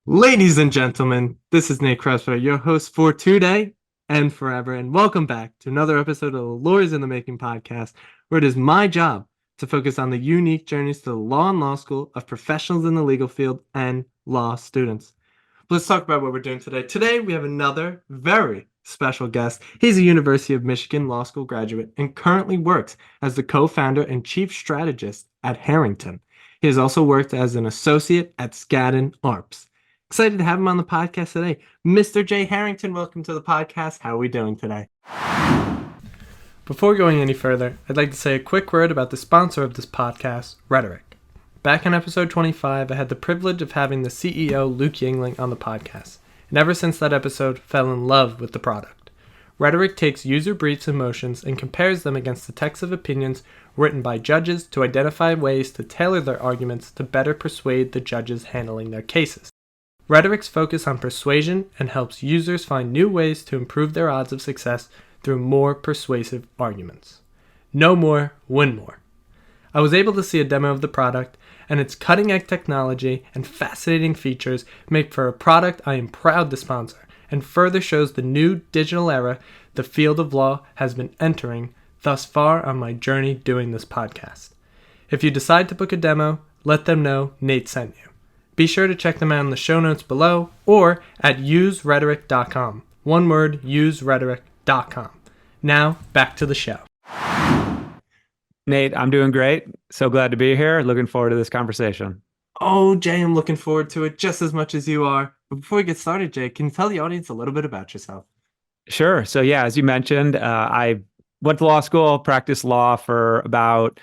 Ladies and gentlemen, this is Nate Crespo, your host for today and forever, and welcome back to another episode of the Lawyers in the Making podcast, where it is my job to focus on the unique journeys to the law and law school of professionals in the legal field and law students. Let's talk about what we're doing today. Today, we have another very special guest. He's a University of Michigan Law School graduate and currently works as the co-founder and chief strategist at Harrington. He has also worked as an associate at Skadden Arps. Excited to have him on the podcast today. Mr. Jay Harrington, welcome to the podcast. How are we doing today? Before going any further, I'd like to say a quick word about the sponsor of this podcast, Rhetoric. Back in episode 25, I had the privilege of having the CEO, Luke Yingling, on the podcast, and ever since that episode, fell in love with the product. Rhetoric takes user briefs and motions and compares them against the text of opinions written by judges to identify ways to tailor their arguments to better persuade the judges handling their cases. Rhetoric's focus on persuasion and helps users find new ways to improve their odds of success through more persuasive arguments. Know more, win more. I was able to see a demo of the product, and its cutting-edge technology and fascinating features make for a product I am proud to sponsor, and further shows the new digital era the field of law has been entering thus far on my journey doing this podcast. If you decide to book a demo, let them know Nate sent you. Be sure to check them out in the show notes below or at userhetoric.com. One word, userhetoric.com. Now, back to the show. Nate, I'm doing great. So glad to be here. Looking forward to this conversation. Oh, Jay, I'm looking forward to it just as much as you are. But before we get started, Jay, can you tell the audience a little bit about yourself? Sure. So yeah, as you mentioned, I went to law school, practiced law for about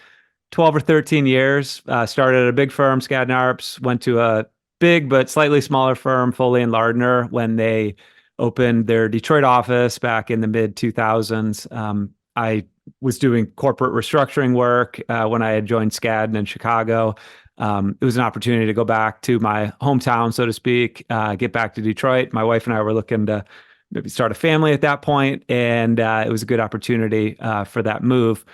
12 or 13 years. Started at a big firm, Skadden Arps, went to a big but slightly smaller firm, Foley and Lardner, when they opened their Detroit office back in the mid 2000s. I was doing corporate restructuring work when I had joined Skadden in Chicago. It was an opportunity to go back to my hometown, so to speak, get back to Detroit. My wife and I were looking to maybe start a family at that point, and it was a good opportunity for that move.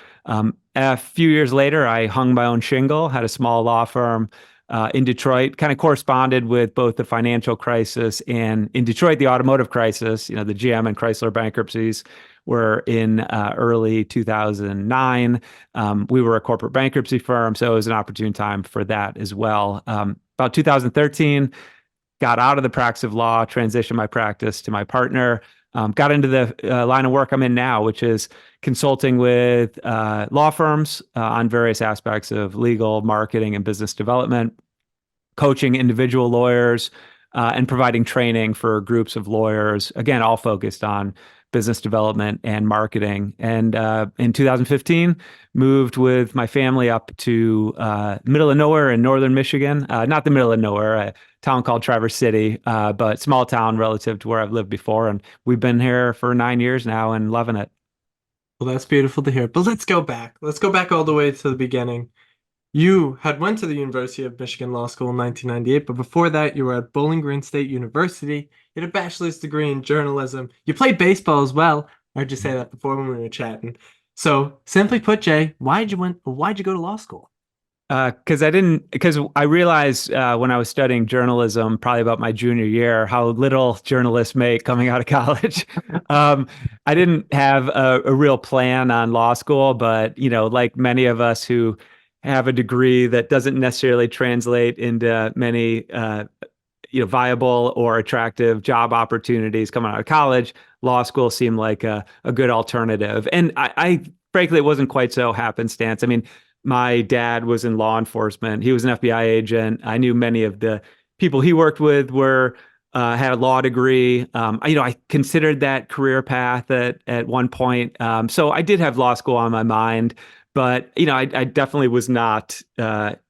A few years later, I hung my own shingle, had a small law firm in Detroit, kind of corresponded with both the financial crisis and in Detroit, the automotive crisis. You know, the GM and Chrysler bankruptcies were in early 2009. We were a corporate bankruptcy firm, so it was an opportune time for that as well. About 2013, got out of the practice of law, transitioned my practice to my partner, got into the line of work I'm in now, which is consulting with law firms on various aspects of legal, marketing, and business development, coaching individual lawyers, and providing training for groups of lawyers, again, all focused on business development and marketing. And in 2015, moved with my family up to middle of nowhere in northern Michigan. Not the middle of nowhere, a town called Traverse City, but small town relative to where I've lived before. And we've been here for 9 years now and loving it. Well, that's beautiful to hear. But let's go back. Let's go back all the way to the beginning. You had went to the University of Michigan Law School in 1998, but before that, you were at Bowling Green State University. You had a bachelor's degree in journalism. You played baseball as well. I heard you say that before when we were chatting. So, simply put, Jay, why'd you go to law school? Because I realized when I was studying journalism, probably about my junior year, how little journalists make coming out of college. I didn't have a real plan on law school, but like many of us who have a degree that doesn't necessarily translate into many viable or attractive job opportunities coming out of college, law school seemed like a good alternative. And I frankly, it wasn't quite so happenstance. I mean, my dad was in law enforcement. He was an FBI agent. I knew many of the people he worked with had a law degree. I considered that career path at one point. So I did have law school on my mind, but I definitely was not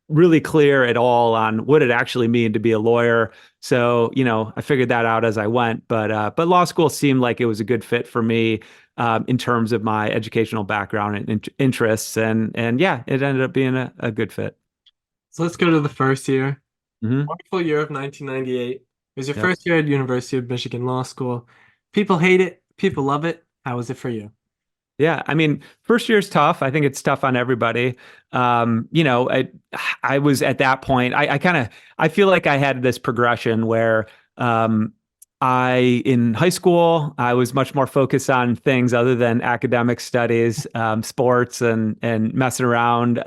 really clear at all on what it actually mean to be a lawyer. So I figured that out as I went. But law school seemed like it was a good fit for me. In terms of my educational background and interests. And yeah, it ended up being a good fit. So let's go to the first year. Mm-hmm. Wonderful year of 1998. It was your Yep. first year at University of Michigan Law School. People hate it. People love it. How was it for you? Yeah, I mean, first year's tough. I think it's tough on everybody. I was at that point. I feel like I had this progression where um, in high school I was much more focused on things other than academic studies, sports and messing around.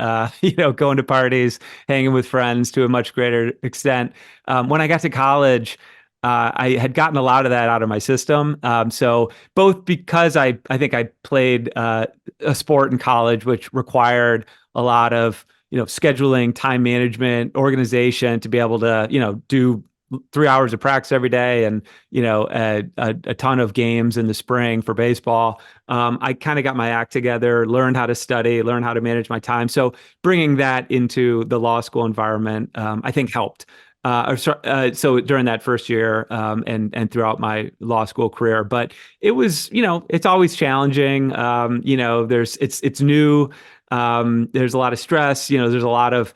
Going to parties, hanging with friends to a much greater extent. When I got to college. I had gotten a lot of that out of my system. So both because I think I played a sport in college, which required a lot of scheduling, time management, organization to be able to do 3 hours of practice every day and a ton of games in the spring for baseball. I kind of got my act together, learned how to study, learned how to manage my time. So bringing that into the law school environment, I think helped. So during that first year, and throughout my law school career, but it was, it's always challenging. It's new. There's a lot of stress. There's a lot of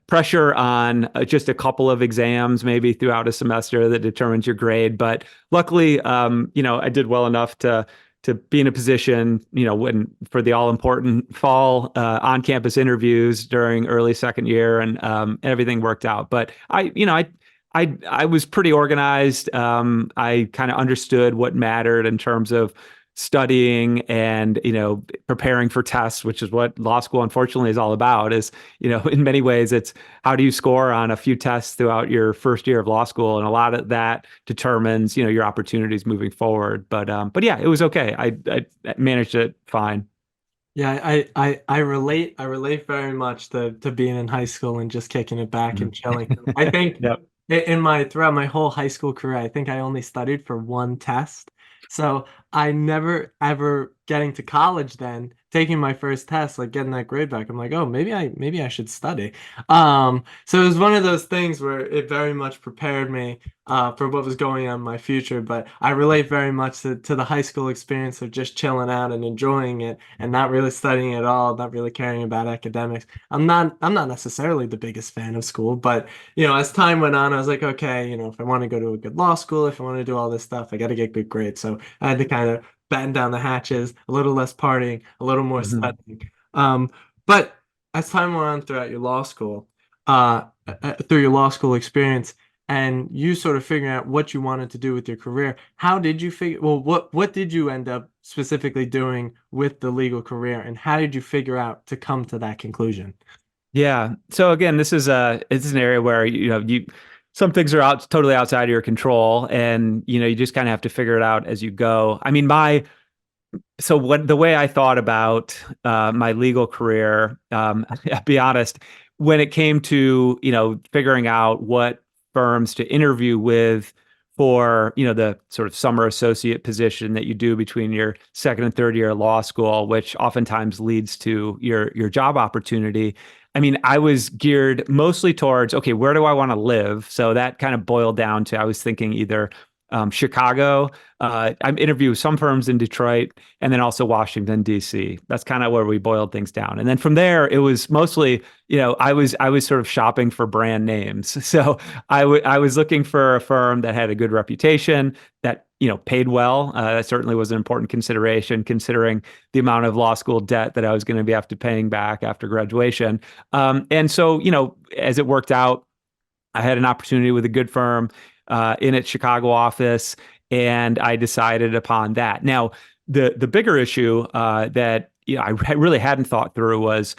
pressure on just a couple of exams, maybe throughout a semester that determines your grade. But luckily, I did well enough to be in a position, when for the all important fall on-campus interviews during early second year, and everything worked out. But I was pretty organized. I kind of understood what mattered in terms of studying and preparing for tests, which is what law school unfortunately is all about. Is in many ways it's how do you score on a few tests throughout your first year of law school, and a lot of that determines your opportunities moving forward. But yeah, it was okay. I managed it fine. Yeah, I relate very much to being in high school and just kicking it back and chilling. I think Yep. throughout my whole high school career, I think I only studied for one test. So I never ever getting to college then, taking my first test, like getting that grade back. I'm like, oh, maybe I should study. So it was one of those things where it very much prepared me for what was going on in my future. But I relate very much to the high school experience of just chilling out and enjoying it and not really studying at all, not really caring about academics. I'm not necessarily the biggest fan of school, but as time went on, I was like, okay, if I want to go to a good law school, if I want to do all this stuff, I got to get good grades. So I had to kind of batten down the hatches, a little less partying, a little more Mhm. studying. But as time went on throughout your law school, through your law school experience, and you sort of figuring out what you wanted to do with your career, how did you figure, well, what did you end up specifically doing with the legal career, and how did you figure out to come to that conclusion? Yeah. So again, it's an area where some things are totally outside of your control, and you just kind of have to figure it out as you go. I mean, the way I thought about my legal career, I'll be honest, when it came to figuring out what firms to interview with for the sort of summer associate position that you do between your second and third year of law school, which oftentimes leads to your job opportunity. I mean, I was geared mostly towards, okay, where do I want to live? So that kind of boiled down to I was thinking either Chicago. I'm interviewing some firms in Detroit, and then also Washington, D.C. That's kind of where we boiled things down. And then from there, it was mostly, I was sort of shopping for brand names. So I was looking for a firm that had a good reputation, that paid well. That certainly was an important consideration, considering the amount of law school debt that I was going to be after paying back after graduation. And so, as it worked out, I had an opportunity with a good firm in its Chicago office, and I decided upon that. Now, the bigger issue that I really hadn't thought through was,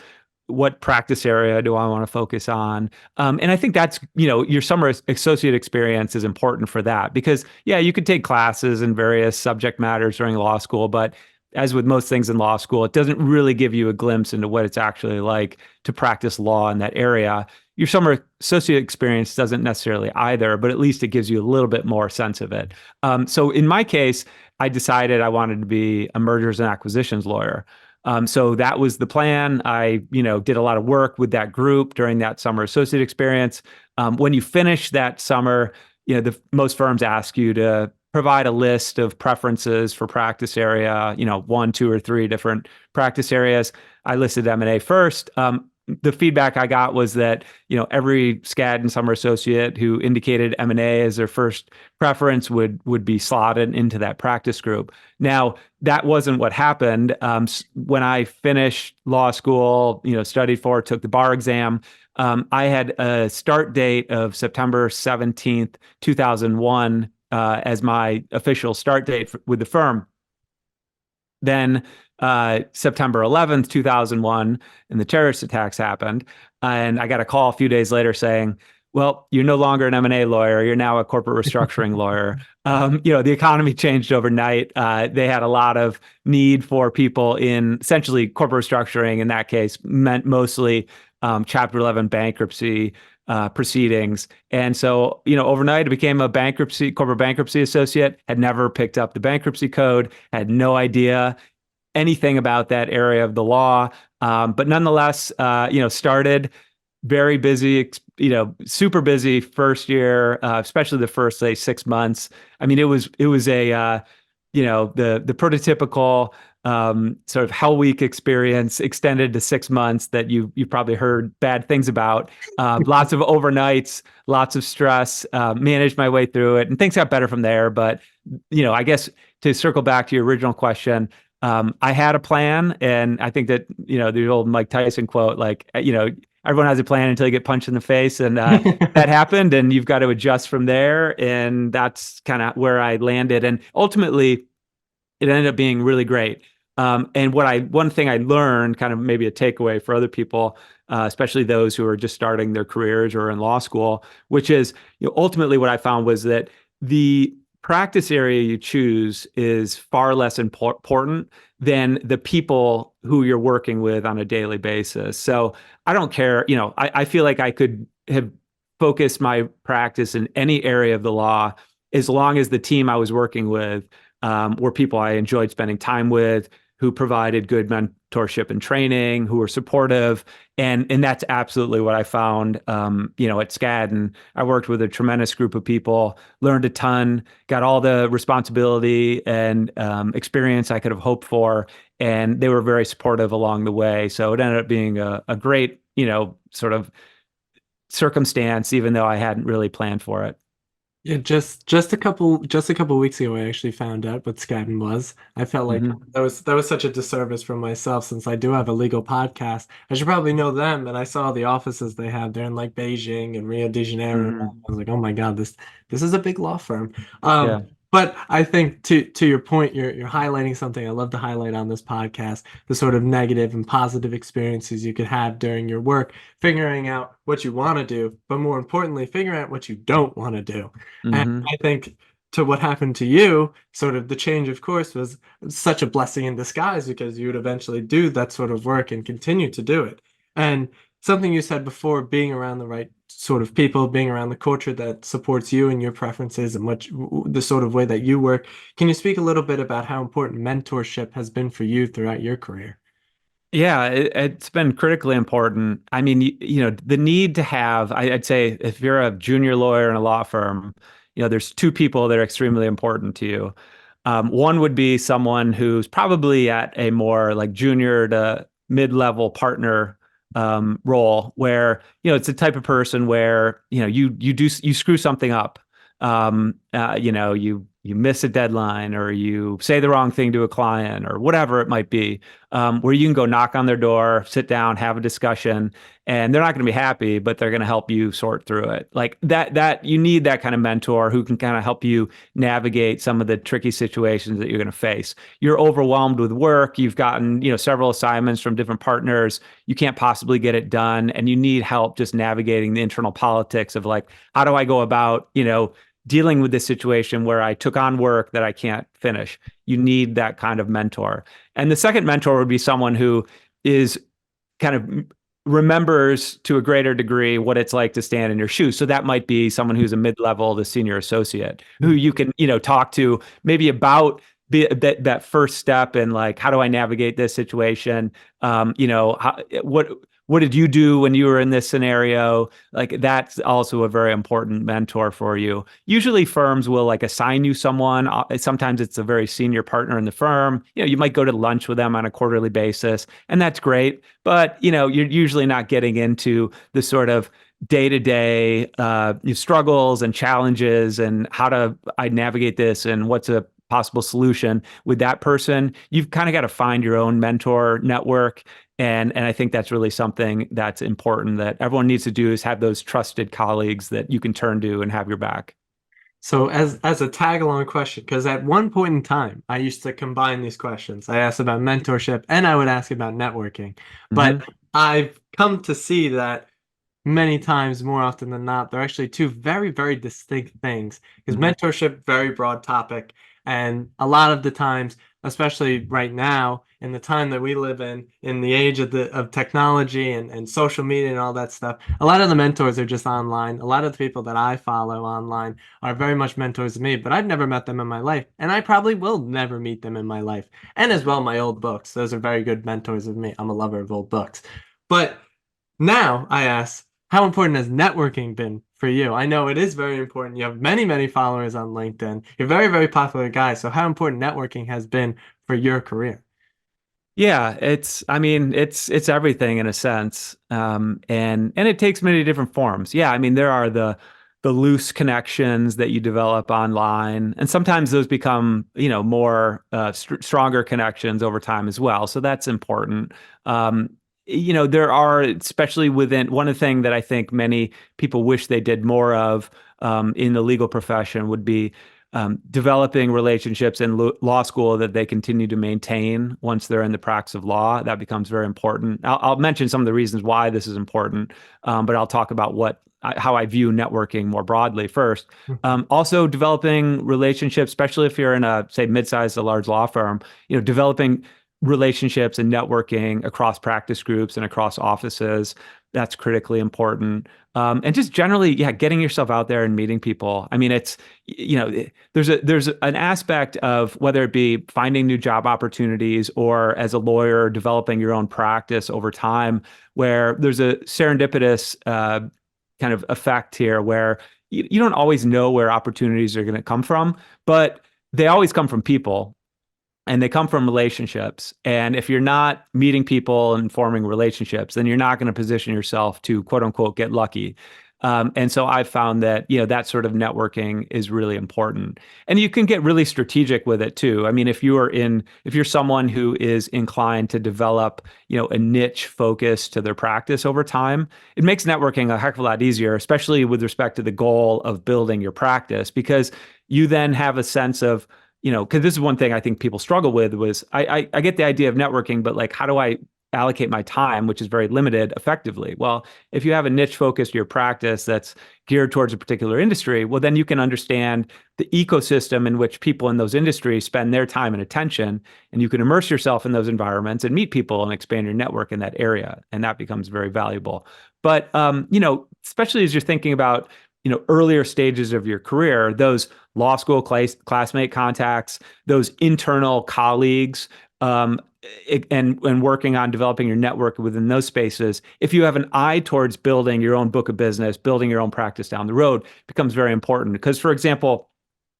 what practice area do I want to focus on? And I think that's, your summer associate experience is important for that, because yeah, you could take classes in various subject matters during law school, but as with most things in law school, it doesn't really give you a glimpse into what it's actually like to practice law in that area. Your summer associate experience doesn't necessarily either, but at least it gives you a little bit more sense of it. So in my case, I decided I wanted to be a mergers and acquisitions lawyer. So that was the plan. I, did a lot of work with that group during that summer associate experience. When you finish that summer, most firms ask you to provide a list of preferences for practice area, one, two, or three different practice areas. I listed M&A first. the feedback I got was that, every Skadden summer associate who indicated M&A as their first preference would be slotted into that practice group. Now, that wasn't what happened. When I finished law school, studied for, took the bar exam, I had a start date of September 17th, 2001, as my official start date with the firm. Then September 11th, 2001, and the terrorist attacks happened. And I got a call a few days later saying, well, you're no longer an M&A lawyer. You're now a corporate restructuring lawyer. The economy changed overnight. They had a lot of need for people in essentially corporate restructuring. In that case, meant mostly Chapter 11 bankruptcy proceedings. And so, overnight, I became a corporate bankruptcy associate, had never picked up the bankruptcy code, had no idea anything about that area of the law. But nonetheless, started very busy, super busy first year, especially the first, say, 6 months. I mean, it was a, the prototypical sort of Hell Week experience extended to 6 months that you've probably heard bad things about. Lots of overnights, lots of stress, managed my way through it, and things got better from there. But, I guess to circle back to your original question, I had a plan, and I think that, the old Mike Tyson quote, like, everyone has a plan until you get punched in the face. And that happened, and you've got to adjust from there. And that's kind of where I landed. And ultimately, it ended up being really great. And one thing I learned, kind of maybe a takeaway for other people, especially those who are just starting their careers or in law school, which is, ultimately what I found was that the practice area you choose is far less important than the people who you're working with on a daily basis. So I don't care, I feel like I could have focused my practice in any area of the law as long as the team I was working with were people I enjoyed spending time with, who provided good mentorship and training, who were supportive. And that's absolutely what I found, at Skadden. I worked with a tremendous group of people, learned a ton, got all the responsibility and experience I could have hoped for. And they were very supportive along the way. So it ended up being a great, sort of circumstance, even though I hadn't really planned for it. Yeah, just a couple weeks ago, I actually found out what Skadden was. I felt like that was such a disservice for myself, since I do have a legal podcast. I should probably know them, and I saw the offices they have there in like Beijing and Rio de Janeiro. I was like, oh my God, this is a big law firm. Yeah. But I think to your point, you're highlighting something I love to highlight on this podcast: the sort of negative and positive experiences you could have during your work, figuring out what you want to do, but more importantly, figuring out what you don't want to do. And I think to what happened to you, sort of the change of course was such a blessing in disguise, because you would eventually do that sort of work and continue to do it. And something you said before, being around the right sort of people, being around the culture that supports you and your preferences and the sort of way that you work. Can you speak a little bit about how important mentorship has been for you throughout your career? Yeah, it's been critically important. I mean, the need to have, I'd say if you're a junior lawyer in a law firm, there's two people that are extremely important to you. One would be someone who's probably at a more like junior to mid-level partner role, where, it's the type of person where, you screw something up. You miss a deadline, or you say the wrong thing to a client, or whatever it might be, where you can go knock on their door, sit down, have a discussion, and they're not going to be happy, but they're going to help you sort through it. Like that you need that kind of mentor who can kind of help you navigate some of the tricky situations that you're going to face. You're overwhelmed with work. You've gotten, several assignments from different partners. You can't possibly get it done, and you need help just navigating the internal politics of like, how do I go about, dealing with this situation where I took on work that I can't finish. You need that kind of mentor. And the second mentor would be someone who is kind of remembers to a greater degree what it's like to stand in your shoes. So that might be someone who's a mid-level to senior associate, who you can, talk to maybe about that first step, and like, how do I navigate this situation? What what did you do when you were in this scenario? Like that's also a very important mentor for you. Usually firms will like assign you someone. Sometimes it's a very senior partner in the firm. You might go to lunch with them on a quarterly basis, and that's great. But, you're usually not getting into the sort of day-to-day struggles and challenges and how to I navigate this and what's a possible solution with that person. You've kind of got to find your own mentor network. And I think that's really something that's important that everyone needs to do is have those trusted colleagues that you can turn to and have your back. So as a tag along question, because at one point in time, I used to combine these questions. I asked about mentorship and I would ask about networking. But Mm-hmm. I've come to see that many times, more often than not, they're actually two very, very distinct things. Because Mm-hmm. mentorship, very broad topic, and a lot of the times, especially right now, in the time that we live in the age of technology and social media and all that stuff, a lot of the mentors are just online. A lot of the people that I follow online are very much mentors to me, but I've never met them in my life, and I probably will never meet them in my life. And as well, my old books; those are very good mentors of me. I'm a lover of old books, but now I ask, how important has networking been for you? I know it is very important. You have many, many followers on LinkedIn. You're a very, very popular guy. So how important networking has been for your career? Yeah, I mean, it's everything in a sense. And it takes many different forms. Yeah, I mean, there are the loose connections that you develop online, and sometimes those become, more stronger connections over time as well. So that's important. There are, especially within one of the things that I think many people wish they did more of in the legal profession would be developing relationships in law school that they continue to maintain once they're in the practice of law. That becomes very important. I'll mention some of the reasons why this is important, but I'll talk about how I view networking more broadly first. Also, developing relationships, especially if you're in a, say, mid-sized to large law firm, developing relationships and networking across practice groups and across offices. That's critically important. And just generally, yeah, getting yourself out there and meeting people. I mean, it's, there's an aspect of whether it be finding new job opportunities or as a lawyer, developing your own practice over time, where there's a serendipitous kind of effect here where you don't always know where opportunities are going to come from, but they always come from people and they come from relationships. And if you're not meeting people and forming relationships, then you're not going to position yourself to quote unquote get lucky. And so I've found that, that sort of networking is really important. And you can get really strategic with it too. I mean, if you're someone who is inclined to develop, a niche focus to their practice over time, it makes networking a heck of a lot easier, especially with respect to the goal of building your practice, because you then have a sense of, because this is one thing I think people struggle with was I get the idea of networking, but like, how do I allocate my time, which is very limited, effectively? Well, if you have a niche focus to your practice that's geared towards a particular industry, well, then you can understand the ecosystem in which people in those industries spend their time and attention, and you can immerse yourself in those environments and meet people and expand your network in that area, and that becomes very valuable. But especially as you're thinking about earlier stages of your career, those law school classmate contacts, those internal colleagues, and working on developing your network within those spaces. If you have an eye towards building your own book of business, building your own practice down the road, becomes very important. Because, for example,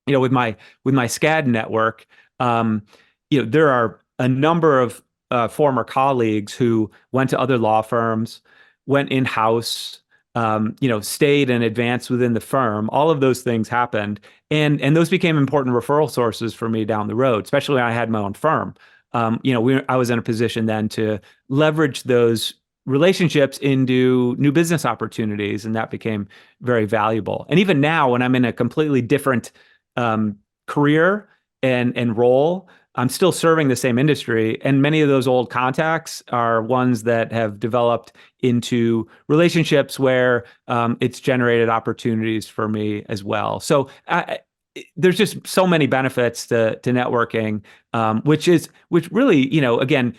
with my SCAD network, there are a number of former colleagues who went to other law firms, went in-house, stayed and advanced within the firm. All of those things happened, and those became important referral sources for me down the road, especially when I had my own firm. I was in a position then to leverage those relationships into new business opportunities, and that became very valuable. And even now, when I'm in a completely different career and role, I'm still serving the same industry, and many of those old contacts are ones that have developed into relationships where it's generated opportunities for me as well. So there's just so many benefits to networking, which really, again,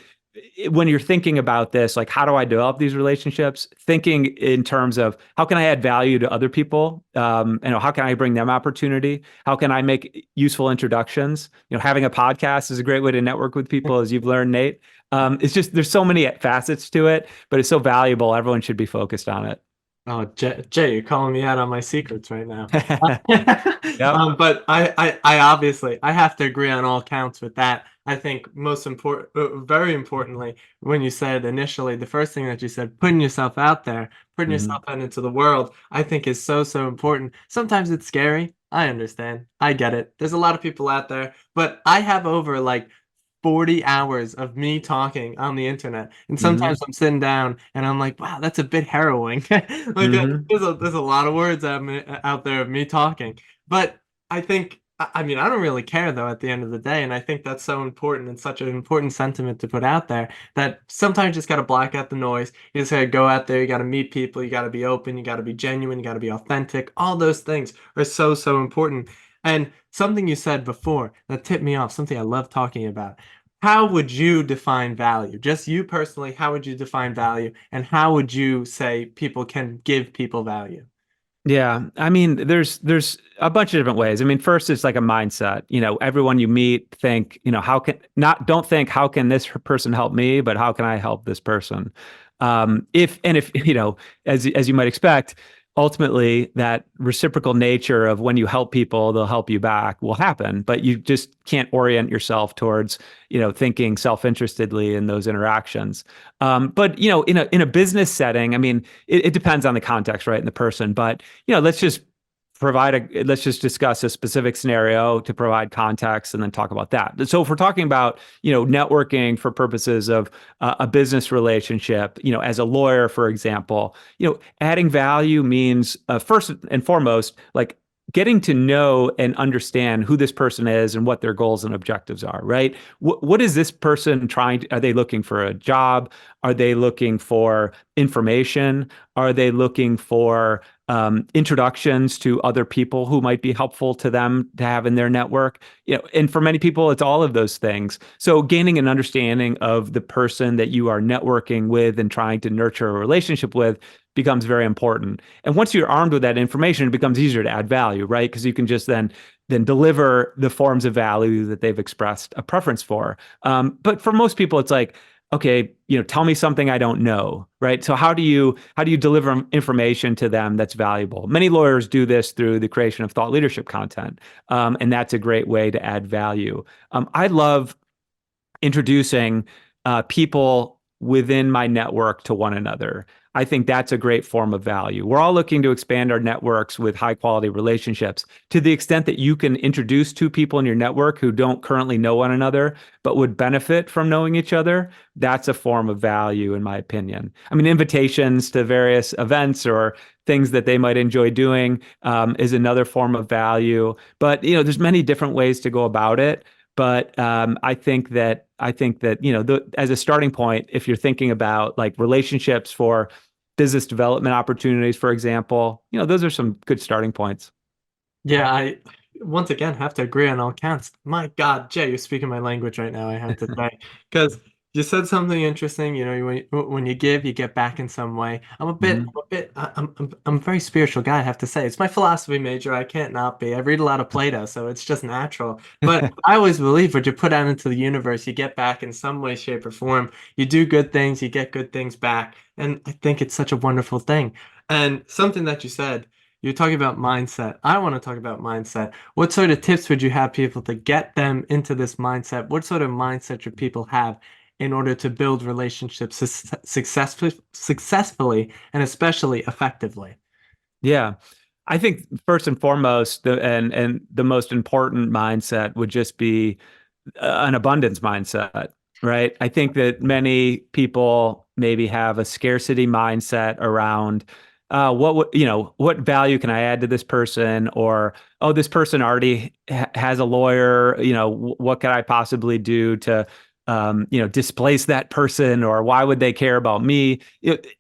when you're thinking about this, like, how do I develop these relationships? Thinking in terms of how can I add value to other people? How can I bring them opportunity? How can I make useful introductions? Having a podcast is a great way to network with people, as you've learned, Nate. It's just, there's so many facets to it, but it's so valuable. Everyone should be focused on it. Oh, Jay, you're calling me out on my secrets right now. Yep. But I obviously I have to agree on all counts with that. I think most important, very importantly, when you said initially, the first thing that you said, putting yourself out there, putting Hmm. yourself out into the world, I think is so, so important. Sometimes it's scary. I understand. I get it. There's a lot of people out there, but I have over like 40 hours of me talking on the internet. And Hmm. sometimes I'm sitting down and I'm like, wow, that's a bit harrowing. Like Hmm. there's a lot of words out there of me talking. But I think I mean I don't really care though at the end of the day. And I think that's so important and such an important sentiment to put out there that sometimes you just gotta block out the noise. You just gotta go out there, you gotta meet people, you gotta be open, you gotta be genuine, you gotta be authentic. All those things are so, so important. And something you said before that tipped me off, something I love talking about. How would you define value? Just you personally, how would you define value? And how would you say people can give people value? Yeah, I mean, there's a bunch of different ways. I mean, first it's like a mindset. Everyone you meet, think, how can not don't think how can this person help me, but how can I help this person? If as you might expect, ultimately that reciprocal nature of when you help people, they'll help you back will happen, but you just can't orient yourself towards thinking self-interestedly in those interactions. But in a business setting, I mean, it depends on the context, right, and the person. But let's just discuss a specific scenario to provide context and then talk about that. So if we're talking about, networking for purposes of a business relationship, as a lawyer, for example, adding value means first and foremost, like getting to know and understand who this person is and what their goals and objectives are, right? What is this person trying to, are they looking for a job? Are they looking for information? Are they looking for introductions to other people who might be helpful to them to have in their network? And for many people, it's all of those things. So gaining an understanding of the person that you are networking with and trying to nurture a relationship with becomes very important. And once you're armed with that information, it becomes easier to add value, right? Because you can just then deliver the forms of value that they've expressed a preference for. But for most people, it's like, okay, tell me something I don't know, right? So how do you deliver information to them that's valuable? Many lawyers do this through the creation of thought leadership content, and that's a great way to add value. I love introducing people within my network to one another. I think that's a great form of value. We're all looking to expand our networks with high quality relationships. To the extent that you can introduce two people in your network who don't currently know one another, but would benefit from knowing each other, that's a form of value, in my opinion. I mean, invitations to various events or things that they might enjoy doing is another form of value. But there's many different ways to go about it. But I think that as a starting point, if you're thinking about like relationships for business development opportunities, for example, those are some good starting points. Yeah, I once again have to agree on all counts. My God, Jay, you're speaking my language right now, I have to say. Because you said something interesting, when you give, you get back in some way. Mhm. I'm a very spiritual guy, I have to say. It's my philosophy major. I can't not be. I read a lot of Plato, so it's just natural. But I always believe what you put out into the universe, you get back in some way, shape, or form. You do good things, you get good things back. And I think it's such a wonderful thing. And something that you said, you're talking about mindset. I want to talk about mindset. What sort of tips would you have people to get them into this mindset? What sort of mindset should people have in order to build relationships successfully and especially effectively? Yeah. I think first and foremost, and the most important mindset would just be an abundance mindset, right? I think that many people maybe have a scarcity mindset around what value can I add to this person, or oh, this person already has a lawyer, what could I possibly do to displace that person, or why would they care about me?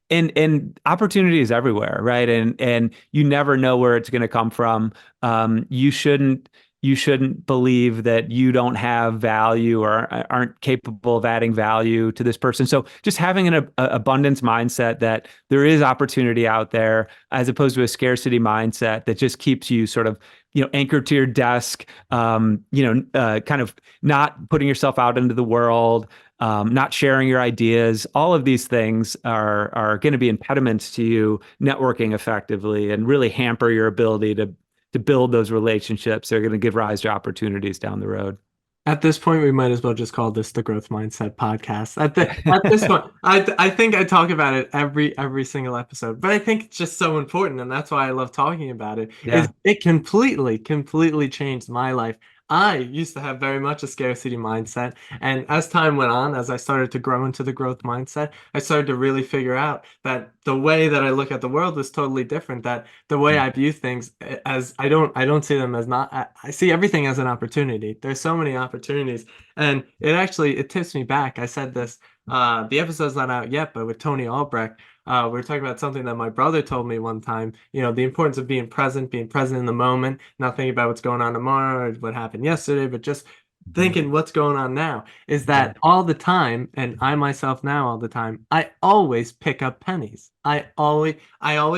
And opportunity is everywhere, right? And you never know where it's going to come from. You shouldn't you shouldn't believe that you don't have value or aren't capable of adding value to this person. So just having an abundance mindset that there is opportunity out there, as opposed to a scarcity mindset that just keeps you sort of, anchored to your desk, kind of not putting yourself out into the world, not sharing your ideas. All of these things are going to be impediments to you networking effectively and really hamper your ability to build those relationships that are going to give rise to opportunities down the road. At this point, we might as well just call this the Growth Mindset Podcast. At this point, I think I talk about it every single episode, but I think it's just so important, and that's why I love talking about it. Yeah. Is it completely changed my life. I used to have very much a scarcity mindset, and as time went on, as I started to grow into the growth mindset, I started to really figure out that the way that I look at the world was totally different. That the way I view things, as I don't see them as not, I see everything as an opportunity. There's so many opportunities, and it tips me back. I said this, the episode's not out yet, but with Tony Albrecht, we were talking about something that my brother told me one time, the importance of being present in the moment, not thinking about what's going on tomorrow or what happened yesterday, but just thinking what's going on now. Is that all the time, and I myself now all the time, I always pick up pennies. I always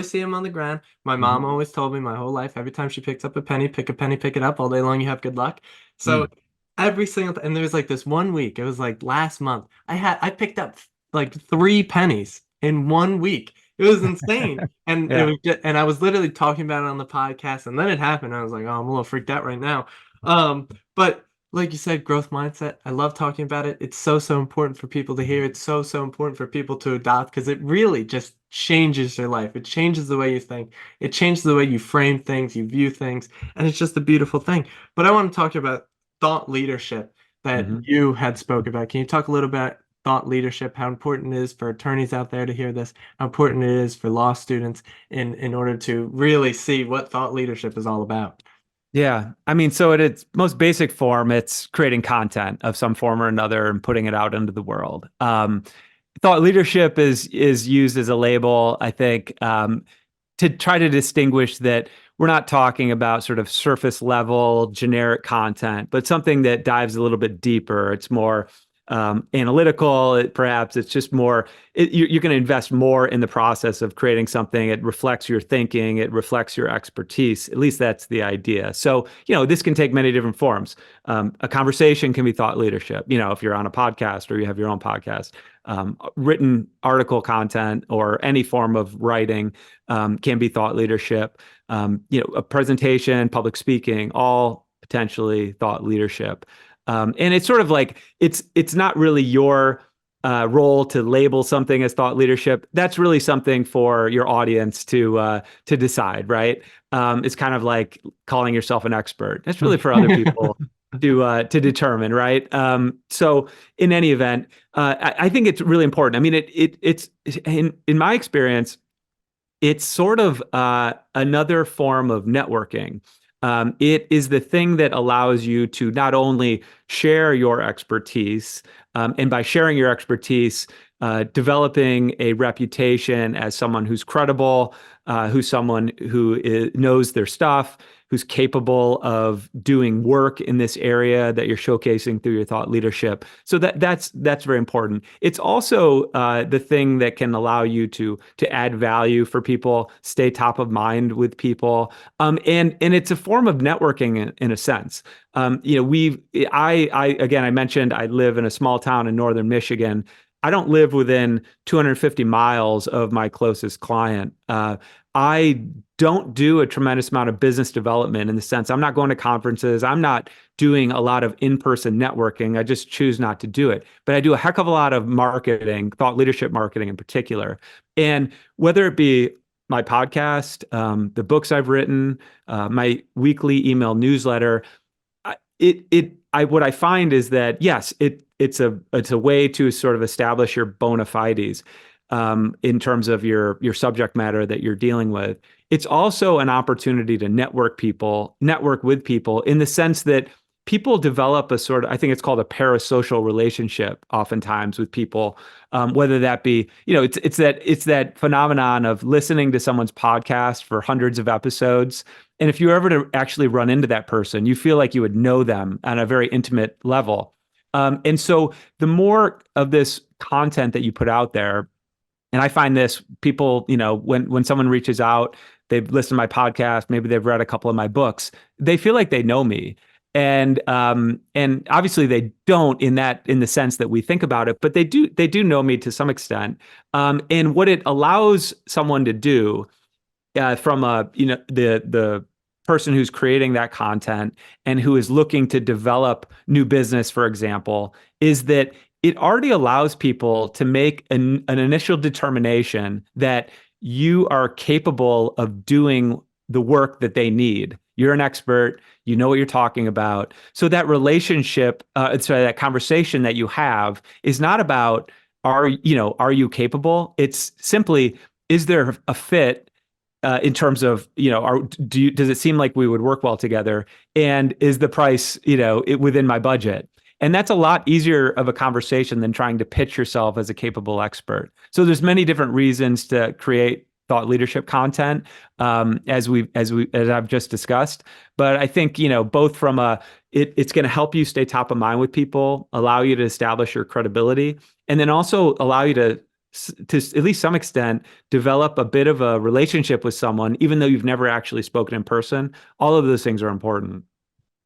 see them on the ground. My mom always told me my whole life, every time she picks up a penny, pick it up all day long, you have good luck. So every single and there's like this one week, it was like last month, I picked up like 3 pennies in 1 week. It was insane. And it was just, and I was literally talking about it on the podcast, and then it happened. I was like, oh, I'm a little freaked out right now. But like you said, growth mindset, I love talking about it. It's so important for people to hear. It's so important for people to adopt, because it really just changes your life. It changes the way you think. It changes the way you frame things, you view things, and it's just a beautiful thing. But I want to talk about thought leadership that you had spoke about. Can you talk a little bit thought leadership, how important it is for attorneys out there to hear this, how important it is for law students in order to really see what thought leadership is all about? Yeah. I mean, so at its most basic form, it's creating content of some form or another and putting it out into the world. Thought leadership is used as a label, I think, to try to distinguish that we're not talking about sort of surface level generic content, but something that dives a little bit deeper. It's more analytical. Perhaps it's just more, you're going to invest more in the process of creating something. It reflects your thinking. It reflects your expertise. At least that's the idea. So, this can take many different forms. A conversation can be thought leadership. If you're on a podcast or you have your own podcast, written article content or any form of writing can be thought leadership. A presentation, public speaking, all potentially thought leadership. And it's sort of like, it's not really your role to label something as thought leadership. That's really something for your audience to decide, right? It's kind of like calling yourself an expert. That's really for other people to determine, right? So in any event, I think it's really important. I mean, it's in my experience, it's sort of another form of networking. It is the thing that allows you to not only share your expertise, and by sharing your expertise, developing a reputation as someone who's credible, who's someone who knows their stuff, who's capable of doing work in this area that you're showcasing through your thought leadership. So that's very important. It's also the thing that can allow you to add value for people, stay top of mind with people, and it's a form of networking in a sense. I mentioned I live in a small town in northern Michigan. I don't live within 250 miles of my closest client. I don't do a tremendous amount of business development in the sense I'm not going to conferences. I'm not doing a lot of in-person networking. I just choose not to do it. But I do a heck of a lot of marketing, thought leadership marketing in particular. And whether it be my podcast, the books I've written, my weekly email newsletter, what I find is that, yes, it's a way to sort of establish your bona fides in terms of your subject matter that you're dealing with. It's also an opportunity to network with people in the sense that people develop a sort of, I think it's called a parasocial relationship oftentimes with people, whether that be, it's that phenomenon of listening to someone's podcast for hundreds of episodes. And if you were ever to actually run into that person, you feel like you would know them on a very intimate level. And so the more of this content that you put out there, and I find this people, when someone reaches out, they've listened to my podcast, maybe they've read a couple of my books, they feel like they know me. And obviously they don't in the sense that we think about it, but they do know me to some extent. And what it allows someone to do from the person who's creating that content and who is looking to develop new business, for example, is that it already allows people to make an initial determination that you are capable of doing the work that they need. You're an expert, you know what you're talking about. So that relationship, that conversation that you have is not about, are you capable? It's simply, is there a fit in terms of, does it seem like we would work well together? And is the price, within my budget? And that's a lot easier of a conversation than trying to pitch yourself as a capable expert. So there's many different reasons to create thought leadership content, as I've just discussed. But I think, both from it's going to help you stay top of mind with people, allow you to establish your credibility, and then also allow you to at least some extent develop a bit of a relationship with someone, even though you've never actually spoken in person. All of those things are important.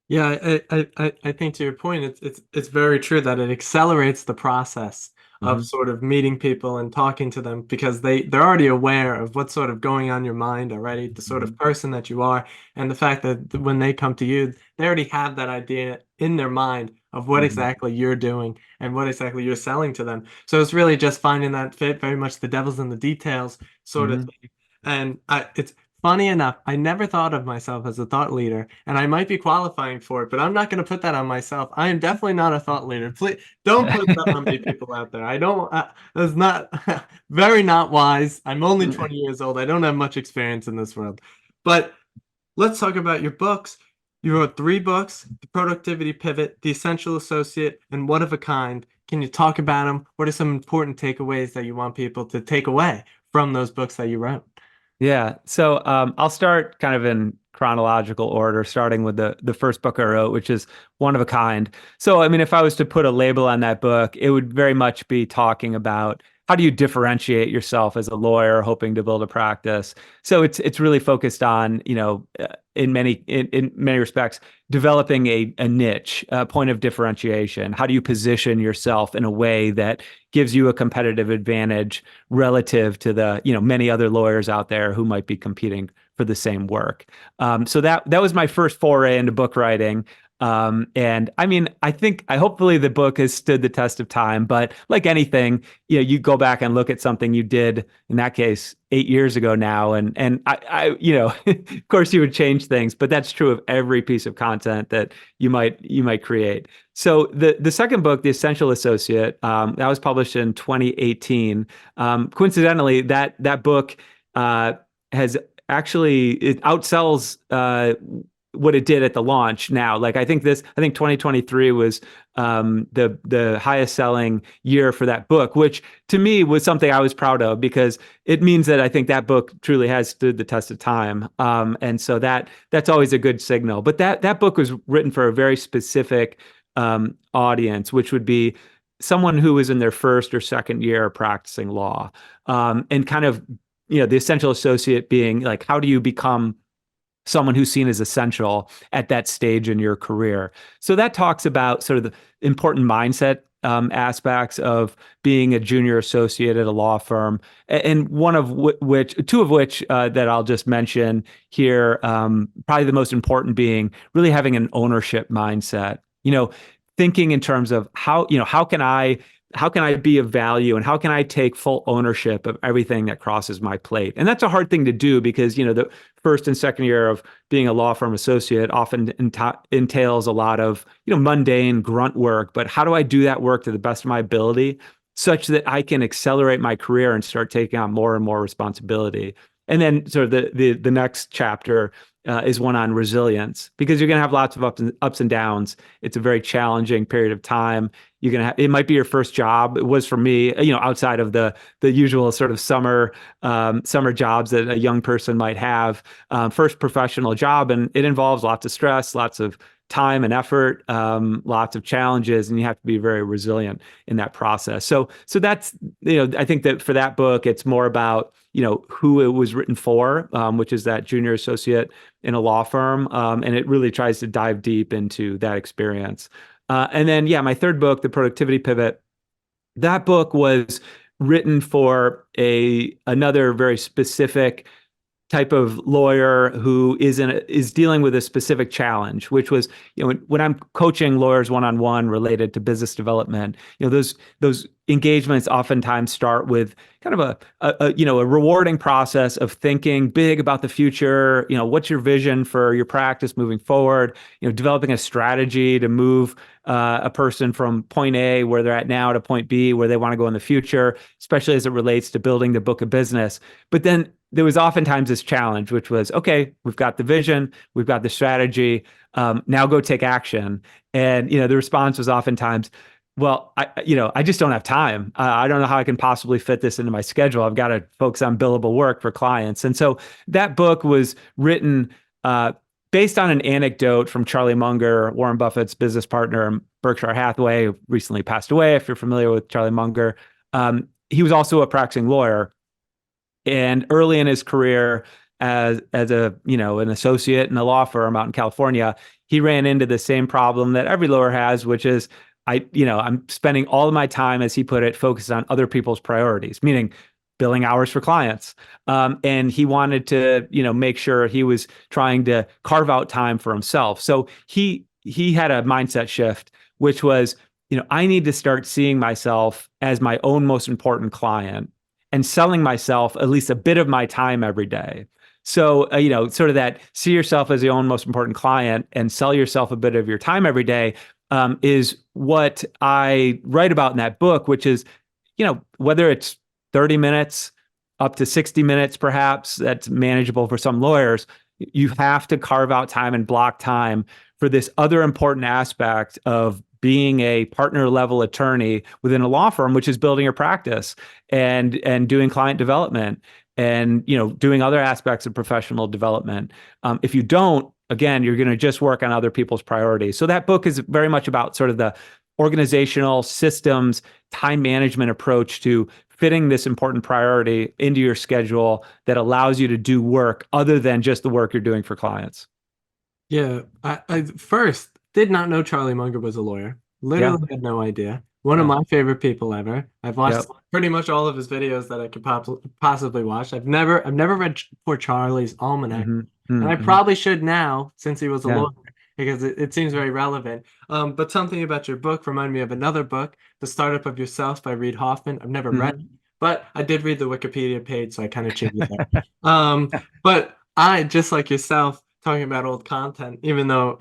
Yeah, I think to your point, it's very true that it accelerates the process of sort of meeting people and talking to them, because they're already aware of what's sort of going on in your mind already, the sort of person that you are, and the fact that when they come to you, they already have that idea in their mind of what exactly you're doing and what exactly you're selling to them. So it's really just finding that fit, very much the devil's in the details sort of thing. And it's funny enough, I never thought of myself as a thought leader, and I might be qualifying for it, but I'm not going to put that on myself. I am definitely not a thought leader. Please don't put that on me, people out there. I don't, that's not very not wise. I'm only 20 years old. I don't have much experience in this world. But let's talk about your books. You wrote 3 books: The Productivity Pivot, The Essential Associate, and One of a Kind. Can you talk about them? What are some important takeaways that you want people to take away from those books that you wrote? Yeah. So I'll start kind of in chronological order, starting with the first book I wrote, which is One of a Kind. So, I mean, if I was to put a label on that book, it would very much be talking about how do you differentiate yourself as a lawyer hoping to build a practice. So it's really focused on, in many respects, developing a niche, a point of differentiation. How do you position yourself in a way that gives you a competitive advantage relative to the, many other lawyers out there who might be competing for the same work. So that was my first foray into book writing. And I mean, hopefully the book has stood the test of time, but like anything, you go back and look at something you did, in that case, 8 years ago now. And I of course you would change things, but that's true of every piece of content that you might create. So the second book, The Essential Associate, that was published in 2018. Coincidentally, that book has actually, it outsells what it did at the launch now. Like I think 2023 was the highest selling year for that book, which to me was something I was proud of, because it means that I think that book truly has stood the test of time. And so that's always a good signal. But that book was written for a very specific audience, which would be someone who is in their first or second year practicing law. And kind of, the essential associate being like, how do you become someone who's seen as essential at that stage in your career? So that talks about sort of the important mindset aspects of being a junior associate at a law firm, and two of which that I'll just mention here. Probably the most important being really having an ownership mindset. Thinking in terms of how can I be of value, and how can I take full ownership of everything that crosses my plate? And that's a hard thing to do, because, the first and second year of being a law firm associate often entails a lot of, mundane grunt work. But how do I do that work to the best of my ability such that I can accelerate my career and start taking on more and more responsibility? And then sort of the next chapter is one on resilience, because you're going to have lots of ups and downs. It's a very challenging period of time. You're going to it might be your first job. It was for me, outside of the usual sort of summer jobs that a young person might have. First professional job, and it involves lots of stress, lots of time and effort, lots of challenges, and you have to be very resilient in that process. So that's, I think that for that book, it's more about, who it was written for, which is that junior associate in a law firm. And it really tries to dive deep into that experience. And then, my third book, The Productivity Pivot, that book was written for another very specific type of lawyer who is dealing with a specific challenge, which was, when I'm coaching lawyers one-on-one related to business development, those engagements oftentimes start with kind of a rewarding process of thinking big about the future. What's your vision for your practice moving forward? Developing a strategy to move a person from point A, where they're at now, to point B, where they want to go in the future, especially as it relates to building the book of business. But then there was oftentimes this challenge, which was, okay, we've got the vision, we've got the strategy, now go take action. And, the response was oftentimes, well, I just don't have time. I don't know how I can possibly fit this into my schedule. I've got to focus on billable work for clients. And so that book was written based on an anecdote from Charlie Munger, Warren Buffett's business partner in Berkshire Hathaway, who recently passed away, if you're familiar with Charlie Munger. He was also a practicing lawyer. And early in his career as an associate in a law firm out in California, he ran into the same problem that every lawyer has, which is I'm spending all of my time, as he put it, focused on other people's priorities, meaning billing hours for clients. And he wanted to, make sure he was trying to carve out time for himself. So he had a mindset shift, which was, I need to start seeing myself as my own most important client and selling myself at least a bit of my time every day. So, sort of that see yourself as your own most important client and sell yourself a bit of your time every day is what I write about in that book, which is, whether it's 30 minutes up to 60 minutes, perhaps, that's manageable for some lawyers, you have to carve out time and block time for this other important aspect of being a partner level attorney within a law firm, which is building your practice and doing client development and, doing other aspects of professional development. If you don't, again, you're going to just work on other people's priorities. So that book is very much about sort of the organizational systems, time management approach to fitting this important priority into your schedule that allows you to do work other than just the work you're doing for clients. Yeah, I first did not know Charlie Munger was a lawyer. Literally had no idea. One of my favorite people ever. I've watched pretty much all of his videos that I could possibly watch. I've never read for Charlie's Almanac, and I probably should now, since he was a lawyer, because it seems very relevant. But something about your book reminded me of another book, The Startup of Yourself by Reid Hoffman. I've never read it, but I did read the Wikipedia page, so I kind of cheated there. But I, just like yourself, talking about old content, even though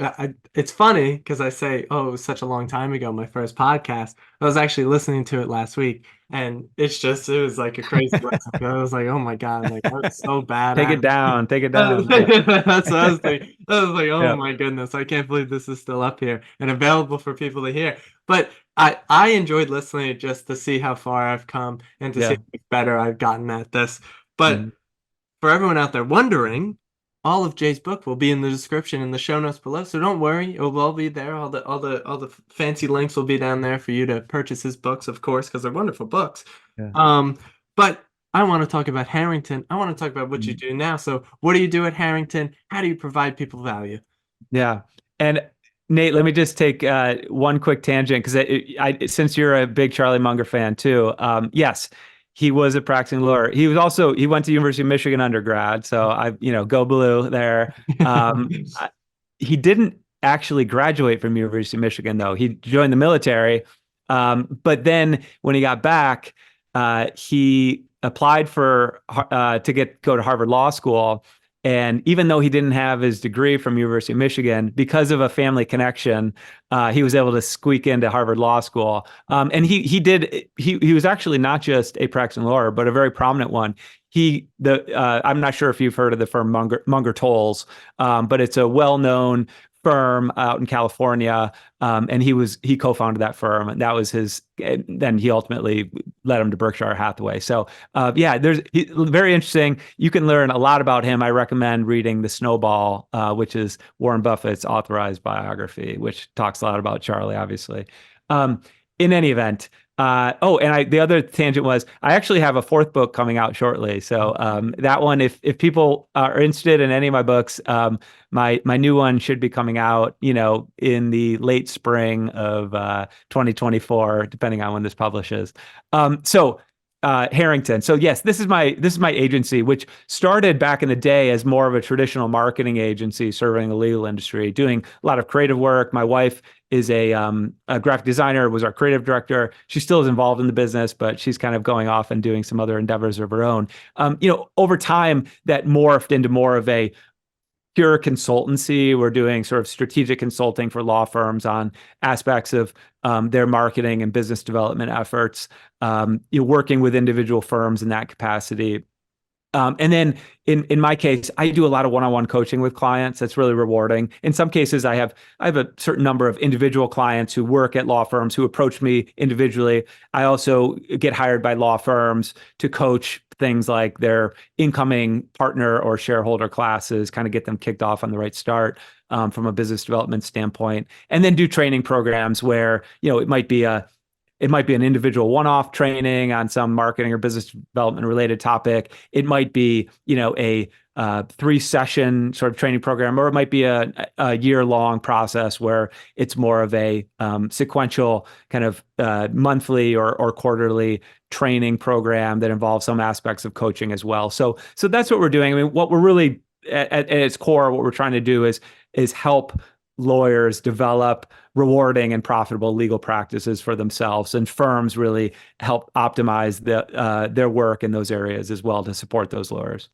it's funny because I say, oh, it was such a long time ago, my first podcast. I was actually listening to it last week, and it was like a crazy lesson. I was like, oh my God, like I was so bad. Take it down. That's what I was thinking. I was like, oh my goodness, I can't believe this is still up here and available for people to hear. But I enjoyed listening just to see how far I've come and to see how better I've gotten at this. But for everyone out there wondering, all of Jay's book will be in the description in the show notes below, so don't worry, it will all be there. All the fancy links will be down there for you to purchase his books, of course, because they're wonderful books. But I want to talk about Harrington. I want to talk about what you do now. So what do you do at Harrington? How do you provide people value? Yeah. And Nate, let me just take one quick tangent, because since you're a big Charlie Munger fan too, yes, he was a practicing lawyer. He went to University of Michigan undergrad. So go blue there. He didn't actually graduate from University of Michigan though. He joined the military. But then when he got back, he applied to go to Harvard Law School. And even though he didn't have his degree from University of Michigan, because of a family connection, he was able to squeak into Harvard Law School. And he was actually not just a practicing lawyer, but a very prominent one. I'm not sure if you've heard of the firm Munger Tolles, but it's a well-known firm out in California, and he co-founded that firm, and that was his. And then he ultimately led him to Berkshire Hathaway. So very interesting. You can learn a lot about him. I recommend reading The Snowball, which is Warren Buffett's authorized biography, which talks a lot about Charlie, obviously. In any event. The other tangent was I actually have a fourth book coming out shortly. So that one, if people are interested in any of my books, my new one should be coming out, in the late spring of 2024, depending on when this publishes. Harrington. So yes, this is my agency, which started back in the day as more of a traditional marketing agency serving the legal industry, doing a lot of creative work. My wife is a graphic designer, was our creative director. She still is involved in the business, but she's kind of going off and doing some other endeavors of her own. Over time, that morphed into more of a pure consultancy. We're doing sort of strategic consulting for law firms on aspects of their marketing and business development efforts, working with individual firms in that capacity. And then in my case, I do a lot of one-on-one coaching with clients. That's really rewarding. In some cases, I have a certain number of individual clients who work at law firms who approach me individually. I also get hired by law firms to coach things like their incoming partner or shareholder classes, kind of get them kicked off on the right start from a business development standpoint, and then do training programs where, it might be an individual one-off training on some marketing or business development related topic. It might be, a 3-session sort of training program, or it might be a year-long process where it's more of a sequential kind of monthly or quarterly training program that involves some aspects of coaching as well. So that's what we're doing. I mean, what we're really at its core, what we're trying to do is help lawyers develop rewarding and profitable legal practices for themselves, and firms really help optimize their work in those areas as well to support those lawyers.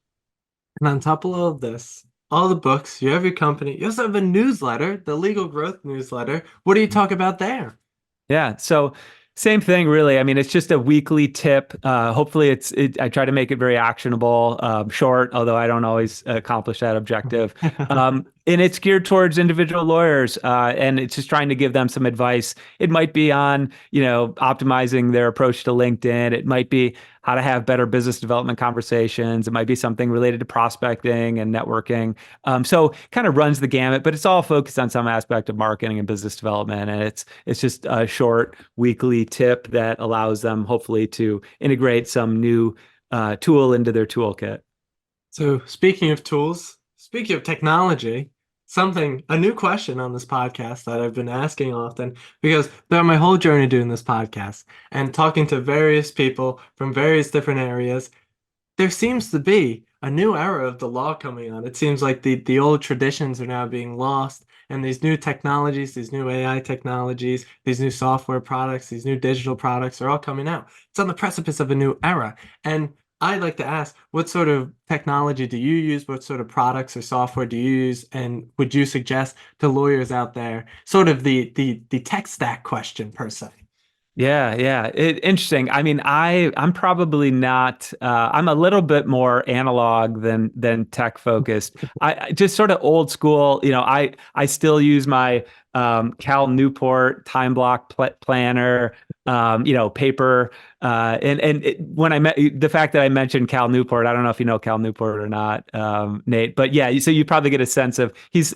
And on top of all of this, all the books, you have your company, you also have a newsletter, the Legal Growth newsletter. What do you talk about there? Yeah, so same thing, really. I mean, it's just a weekly tip. Hopefully, I try to make it very actionable, short, although I don't always accomplish that objective. And it's geared towards individual lawyers, and it's just trying to give them some advice. It might be on, optimizing their approach to LinkedIn. It might be how to have better business development conversations. It might be something related to prospecting and networking. So kind of runs the gamut, but it's all focused on some aspect of marketing and business development. And it's just a short weekly tip that allows them hopefully to integrate some new tool into their toolkit. So speaking of tools, speaking of technology, a new question on this podcast that I've been asking often, because throughout my whole journey doing this podcast and talking to various people from various different areas, there seems to be a new era of the law coming on. It seems like the old traditions are now being lost, and these new technologies, these new AI technologies, these new software products, these new digital products are all coming out. It's on the precipice of a new era. And I'd like to ask, what sort of technology do you use? What sort of products or software do you use? And would you suggest to lawyers out there, sort of the tech stack question per se? Yeah. Interesting. I mean, I'm probably not. I'm a little bit more analog than tech focused. I just sort of old school. I still use my Cal Newport time block planner. Paper. When I met the fact that I mentioned Cal Newport, I don't know if you know Cal Newport or not, Nate. But yeah, so you probably get a sense of he's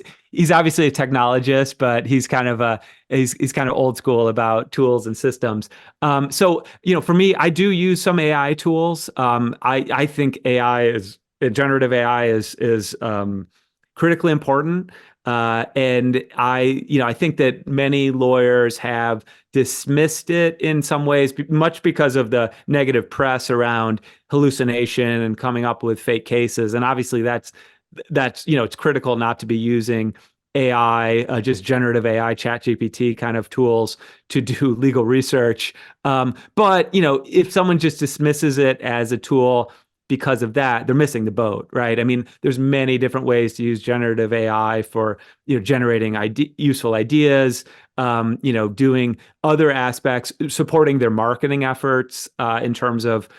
obviously a technologist, but he's kind of he's kind of old school about tools and systems. So for me, I do use some AI tools. I think generative AI is critically important. And I think that many lawyers have dismissed it in some ways, much because of the negative press around hallucination and coming up with fake cases. And obviously that's it's critical not to be using AI, just generative AI, ChatGPT kind of tools to do legal research. But if someone just dismisses it as a tool because of that, they're missing the boat, right? I mean, there's many different ways to use generative AI for, generating useful ideas, doing other aspects, supporting their marketing efforts in terms of,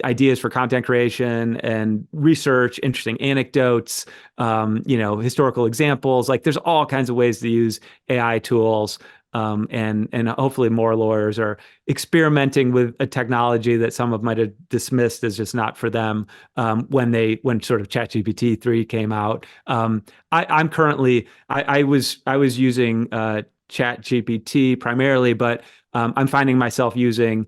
ideas for content creation and research, interesting anecdotes, historical examples. Like there's all kinds of ways to use AI tools. And hopefully more lawyers are experimenting with a technology that some of might have dismissed as just not for them when sort of ChatGPT 3 came out. I was using ChatGPT primarily, but I'm finding myself using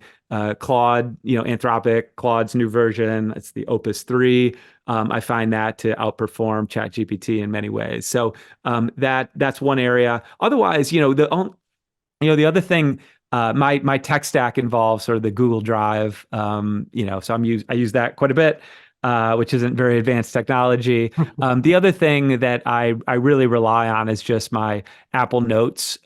Claude, Anthropic, Claude's new version. It's the Opus 3. I find that to outperform ChatGPT in many ways. So that's one area. Otherwise, the other thing, my tech stack involves sort of the Google Drive. So I use that quite a bit, which isn't very advanced technology. The other thing that I really rely on is just my Apple Notes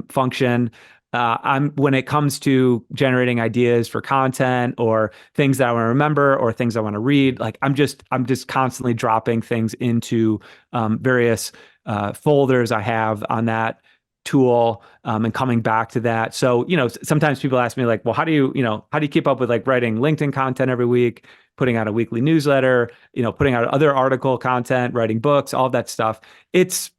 function. When it comes to generating ideas for content or things that I want to remember or things I want to read, like I'm just constantly dropping things into various folders I have on that tool and coming back to that. So, sometimes people ask me like, well, how do you keep up with like writing LinkedIn content every week, putting out a weekly newsletter, putting out other article content, writing books, all that stuff. It's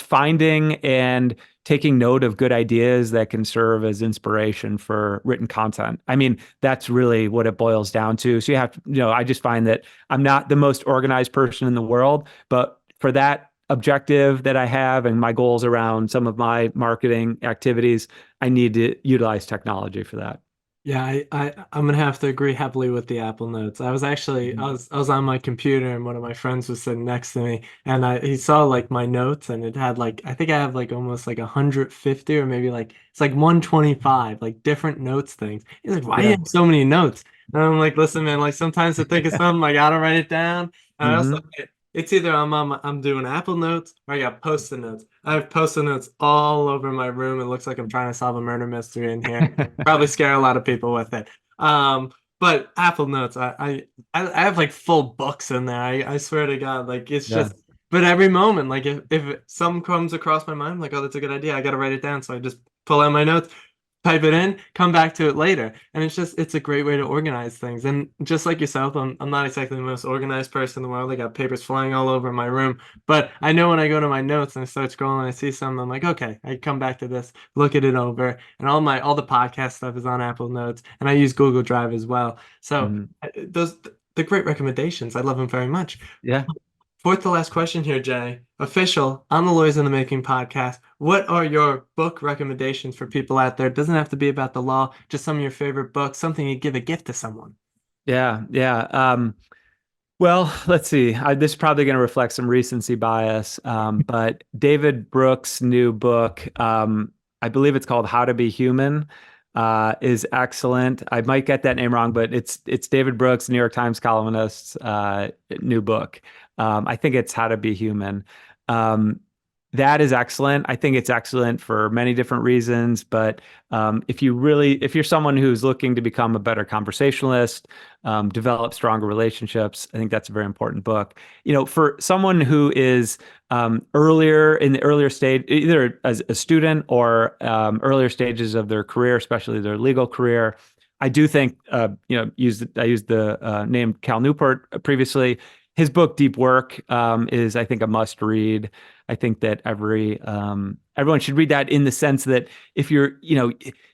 finding and taking note of good ideas that can serve as inspiration for written content. I mean, that's really what it boils down to. So you have to, I just find that I'm not the most organized person in the world, but for that objective that I have and my goals around some of my marketing activities, I need to utilize technology for that. Yeah, I'm gonna have to agree heavily with the Apple Notes. I was actually I was on my computer and one of my friends was sitting next to me and he saw like my notes and it had like I think I have like almost like 150 or maybe like it's like 125 like different notes things. He's like, why do you Yeah. have so many notes? And I'm like, listen, man, like sometimes I think of something, I gotta write it down. And I also Hmm. it's either I'm doing Apple Notes or I got Post-it notes. I have Post-it notes all over my room. It looks like I'm trying to solve a murder mystery in here. Probably scare a lot of people with it. But Apple Notes, I have like full books in there. I swear to God, like it's Yeah. just. But every moment, like if something comes across my mind, like oh that's a good idea, I got to write it down. So I just pull out my notes, type it in, come back to it later. And it's a great way to organize things. And just like yourself, I'm not exactly the most organized person in the world. I got papers flying all over my room. But I know when I go to my notes and I start scrolling, I see something, I'm like, okay, I come back to this, look at it over. And all the podcast stuff is on Apple Notes. And I use Google Drive as well. So Mhm. those the great recommendations. I love them very much. Yeah. Fourth to last question here, Jay. Official on the Lawyers in the Making podcast. What are your book recommendations for people out there? It doesn't have to be about the law, just some of your favorite books, something you give a gift to someone. Yeah. Yeah. Well, let's see. This is probably going to reflect some recency bias, but David Brooks' new book, I believe it's called How to Be Human, is excellent. I might get that name wrong, but it's David Brooks, New York Times columnist's new book. I think it's How to Be Human. That is excellent. I think it's excellent for many different reasons, but if you're someone who's looking to become a better conversationalist, develop stronger relationships, I think that's a very important book. For someone who is earlier in the earlier stage, either as a student or earlier stages of their career, especially their legal career, I do think I used the name Cal Newport previously. His book Deep Work is, I think, a must read. I think that everyone should read that in the sense that if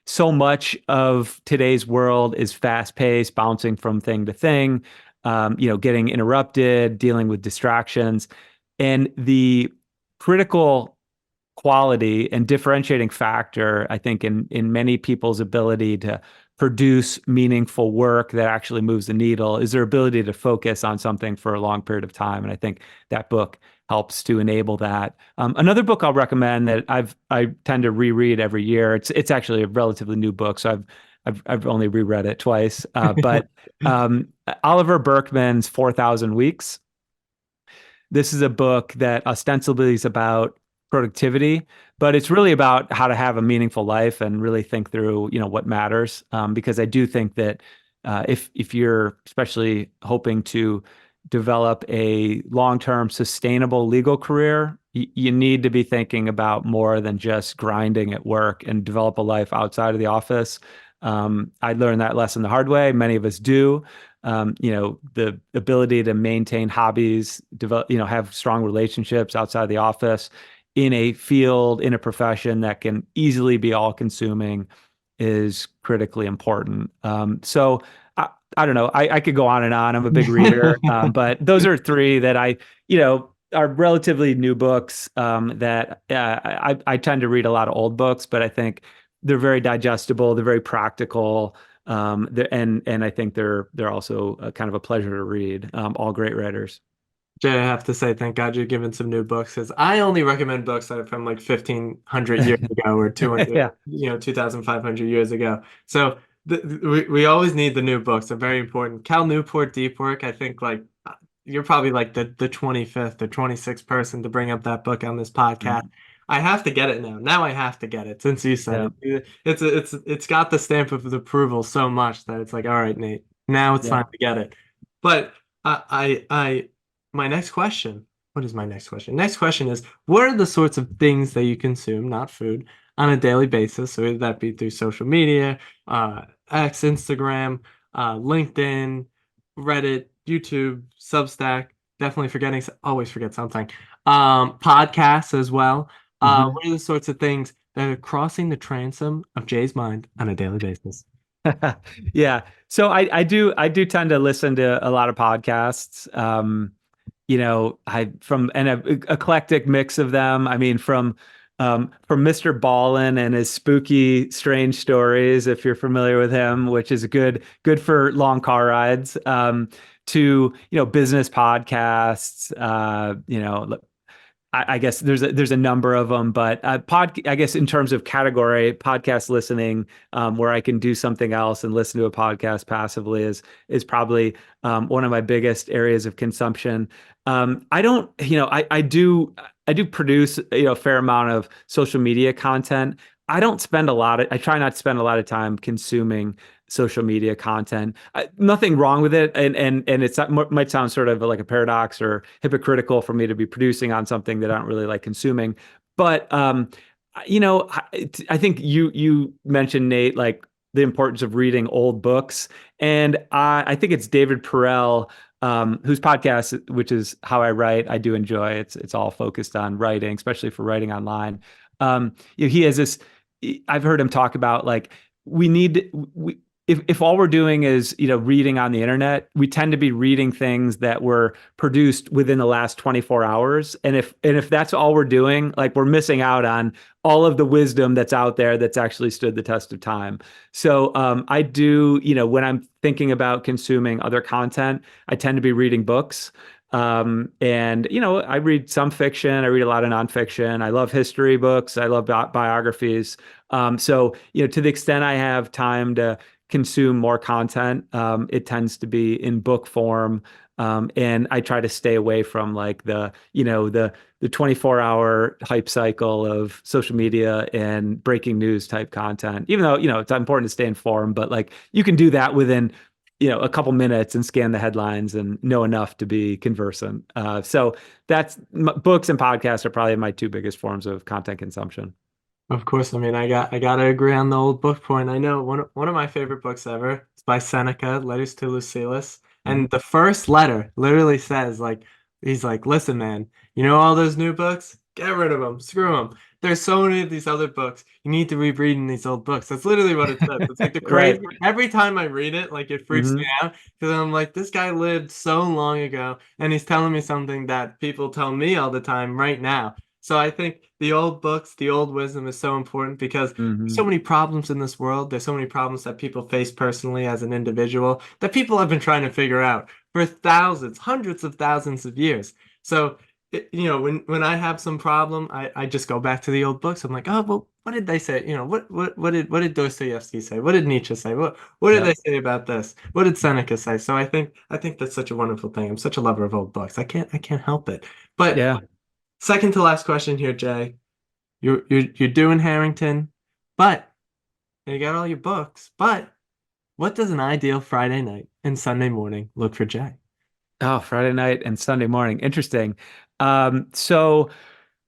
so much of today's world is fast paced, bouncing from thing to thing, getting interrupted, dealing with distractions, and the critical quality and differentiating factor, I think, in many people's ability to produce meaningful work that actually moves the needle is their ability to focus on something for a long period of time. And I think that book helps to enable that. Another book I'll recommend that I tend to reread every year. It's actually a relatively new book, so I've only reread it twice. But Oliver Berkman's 4,000 Weeks. This is a book that ostensibly is about productivity, but it's really about how to have a meaningful life and really think through, what matters. Because I do think that if you're especially hoping to develop a long-term sustainable legal career, you need to be thinking about more than just grinding at work and develop a life outside of the office. I learned that lesson the hard way. Many of us do. The ability to maintain hobbies, develop, have strong relationships outside the office in a field, in a profession that can easily be all consuming is critically important. So I don't know. I could go on and on. I'm a big reader, but those are three that are relatively new books that I tend to read a lot of old books, but I think they're very digestible. They're very practical. And I think they're also kind of a pleasure to read. All great writers. Jay, I have to say, thank God you're giving some new books because I only recommend books that are from like 1500 years ago or 200, Yeah. 2500 years ago. So we always need the new books. They're very important. Cal Newport Deep Work, I think like you're probably like the 25th or 26th person to bring up that book on this podcast. Mhm. I have to get it now. Now I have to get it since you Yeah. said it. It's got the stamp of approval so much that it's like, all right, Nate, now it's Yeah. time to get it. But I my next question, what is my next question? Next question is, what are the sorts of things that you consume, not food, on a daily basis? So whether that be through social media, X, Instagram, LinkedIn, Reddit, YouTube, Substack, definitely forgetting, always forget something. Podcasts as well. Mhm. What are the sorts of things that are crossing the transom of Jay's mind on a daily basis? Yeah. So I do tend to listen to a lot of podcasts. I from an eclectic mix of them. I mean, from Mr. Ballin and his spooky, strange stories, if you're familiar with him, which is good for long car rides, to business podcasts. I guess there's a number of them, but I guess in terms of category, podcast listening, where I can do something else and listen to a podcast passively is probably one of my biggest areas of consumption. I don't, I do produce a fair amount of social media content. I try not to spend a lot of time consuming social media content. Nothing wrong with it, and might sound sort of like a paradox or hypocritical for me to be producing on something that I don't really like consuming. But I think you mentioned, Nate, like the importance of reading old books, and I think it's David Perel. Whose podcast, which is How I Write, I do enjoy. It's all focused on writing, especially for writing online. He has this. I've heard him talk about like we need we if all we're doing is reading on the internet, we tend to be reading things that were produced within the last 24 hours. And if that's all we're doing, like we're missing out on all of the wisdom that's out there that's actually stood the test of time. So I do, when I'm thinking about consuming other content, I tend to be reading books. And I read some fiction, I read a lot of nonfiction. I love history books, I love biographies. So to the extent I have time to consume more content, it tends to be in book form. And I try to stay away from like the 24-hour hype cycle of social media and breaking news type content, even though, it's important to stay informed, but like you can do that within, a couple minutes and scan the headlines and know enough to be conversant. So books and podcasts are probably my two biggest forms of content consumption. Of course, I mean, I gotta agree on the old book point. I know one of my favorite books ever. It's by Seneca, Letters to Lucilius, Mhm. and the first letter literally says like he's like, "Listen, man, you know all those new books? Get rid of them, screw them. There's so many of these other books. You need to read reading these old books." That's literally what it says. It's like the crazy. Right. Every time I read it, like it freaks me Hmm. out because I'm like, this guy lived so long ago, and he's telling me something that people tell me all the time right now. So I think the old books, the old wisdom is so important because there's so Hmm. many problems in this world. There's so many problems that people face personally as an individual that people have been trying to figure out for thousands, hundreds of thousands of years. So, when I have some problem, I just go back to the old books. I'm like, oh, well, what did they say? What did Dostoevsky say? What did Nietzsche say? What did they Yep. say about this? What did Seneca say? So I think that's such a wonderful thing. I'm such a lover of old books. I can't help it. But Yeah. second to last question here, Jay. You're doing Harrington, but and you got all your books, but What does an ideal Friday night and Sunday morning look for Jay? Oh, Friday night and Sunday morning. Interesting. So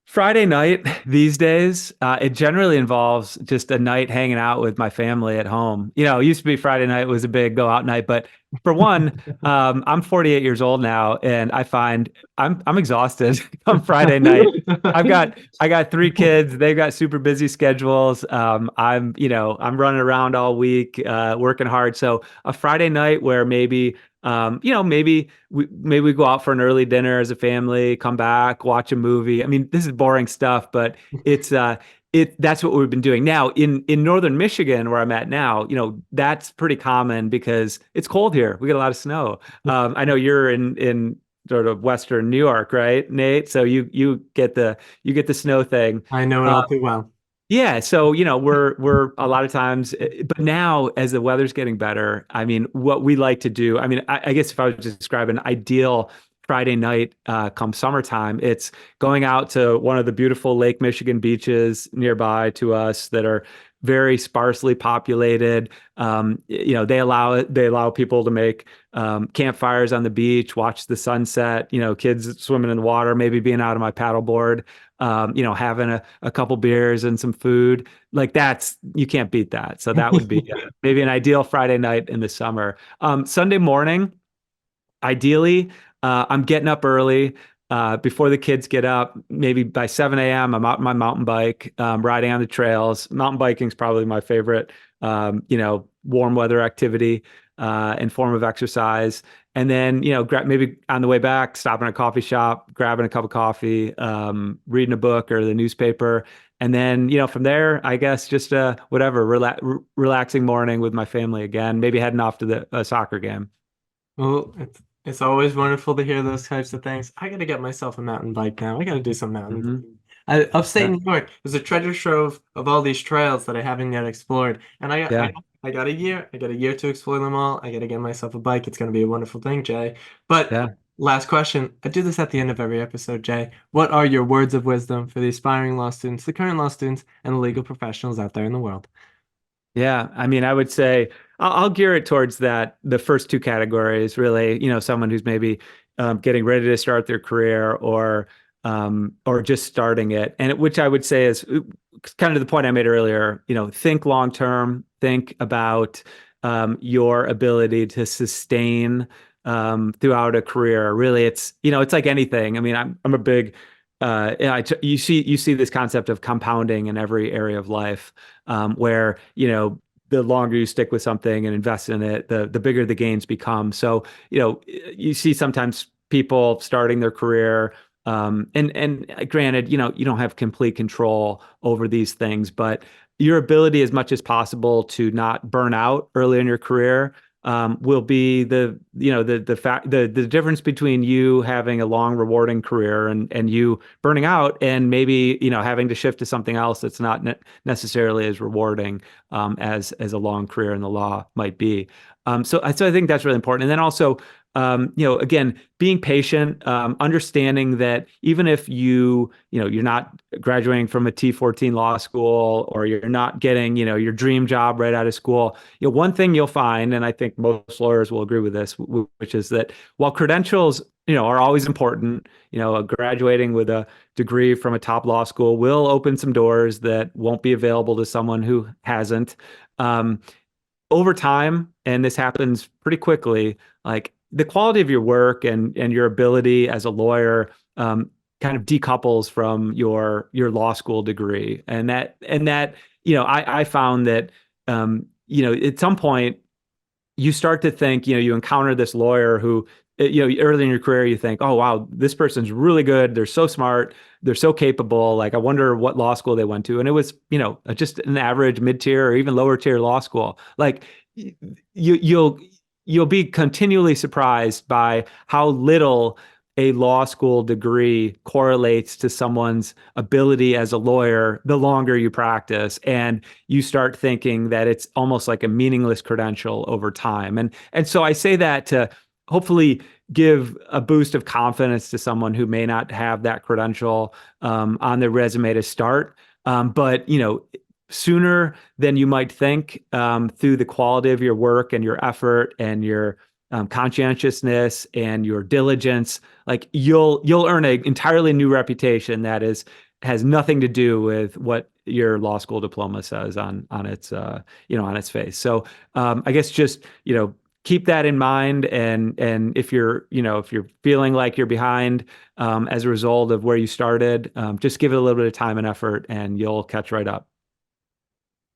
Friday night these days, it generally involves just a night hanging out with my family at home. It used to be Friday night was a big go out night, but for one, I'm 48 years old now, and I find I'm exhausted on Friday night. I got three kids. They've got super busy schedules. I'm running around all week, working hard. So a Friday night where maybe we go out for an early dinner as a family, come back, watch a movie. I mean, this is boring stuff, but it's that's what we've been doing. Now in northern Michigan, where I'm at now, that's pretty common because it's cold here. We get a lot of snow. I know you're in sort of Western New York, right, Nate? So you get the snow thing. I know it Uh, all too well. yeah, so we're a lot of times, but now as the weather's getting better, I mean, what we like to do, I mean, I guess if I was to describe an ideal Friday night come summertime, it's going out to one of the beautiful Lake Michigan beaches nearby to us that are very sparsely populated. They allow people to make campfires on the beach, watch the sunset. Kids swimming in the water, maybe being out on my paddleboard, having a couple beers and some food. Like you can't beat that. So that would be maybe an ideal Friday night in the summer. Sunday morning, ideally, I'm getting up early. Before the kids get up, maybe by 7 a.m., I'm out on my mountain bike, riding on the trails. Mountain biking is probably my favorite, warm weather activity and form of exercise. And then, maybe on the way back, stopping at a coffee shop, grabbing a cup of coffee, reading a book or the newspaper. And then, from there, I guess just whatever, relaxing morning with my family again, maybe heading off to the soccer game. Well, it's always wonderful to hear those types of things. I got to get myself a mountain bike now. I got to do some mountain Hmm. biking. Upstate Yeah. New York, there's a treasure trove of all these trails that I haven't yet explored, and Yeah. I got a year. I got a year to explore them all. I got to get myself a bike. It's going to be a wonderful thing, Jay. But Yeah. last question. I do this at the end of every episode, Jay. What are your words of wisdom for the aspiring law students, the current law students, and the legal professionals out there in the world? Yeah, I mean, I would say I'll gear it towards the first two categories, really. Someone who's maybe getting ready to start their career or just starting it, and which I would say is kind of the point I made earlier. Think long term, think about your ability to sustain throughout a career. Really, it's like anything. I mean, I'm a big you see this concept of compounding in every area of life, where the longer you stick with something and invest in it, the bigger the gains become. So you see sometimes people starting their career, and granted, you don't have complete control over these things, but your ability as much as possible to not burn out early in your career will be the fact the difference between you having a long rewarding career and you burning out and maybe having to shift to something else that's not necessarily as rewarding as a long career in the law might be. So I think that's really important. And then also, again, being patient, understanding that even if you're not graduating from a T14 law school, or you're not getting, your dream job right out of school, one thing you'll find, and I think most lawyers will agree with this, which is that while credentials, are always important, graduating with a degree from a top law school will open some doors that won't be available to someone who hasn't. Um, Over time, and this happens pretty quickly, like the quality of your work and your ability as a lawyer kind of decouples from your law school degree, and that I found that at some point you start to think, you encounter this lawyer who, early in your career, you think, oh, wow, this person's really good. They're so smart. They're so capable. Like, I wonder what law school they went to. And it was, just an average mid-tier or even lower tier law school. Like you'll be continually surprised by how little a law school degree correlates to someone's ability as a lawyer the longer you practice, and you start thinking that it's almost like a meaningless credential over time. And so I say that to hopefully give a boost of confidence to someone who may not have that credential on their resume to start. But sooner than you might think, through the quality of your work and your effort and your conscientiousness and your diligence. Like you'll earn an entirely new reputation that has nothing to do with what your law school diploma says on its on its face. So I guess just keep that in mind, and if you're feeling like you're behind as a result of where you started, just give it a little bit of time and effort, and you'll catch right up.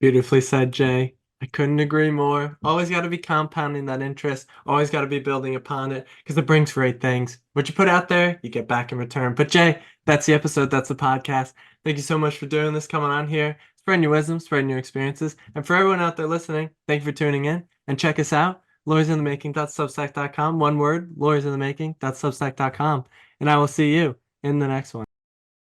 Beautifully said, Jay. I couldn't agree more. Always got to be compounding that interest. Always got to be building upon it because it brings great things. What you put out there, you get back in return. But Jay, that's the episode. That's the podcast. Thank you so much for doing this, coming on here, spreading your wisdom, spreading your experiences. And for everyone out there listening, thank you for tuning in. And check us out, lawyersinthemaking.substack.com. One word, lawyersinthemaking.substack.com. And I will see you in the next one.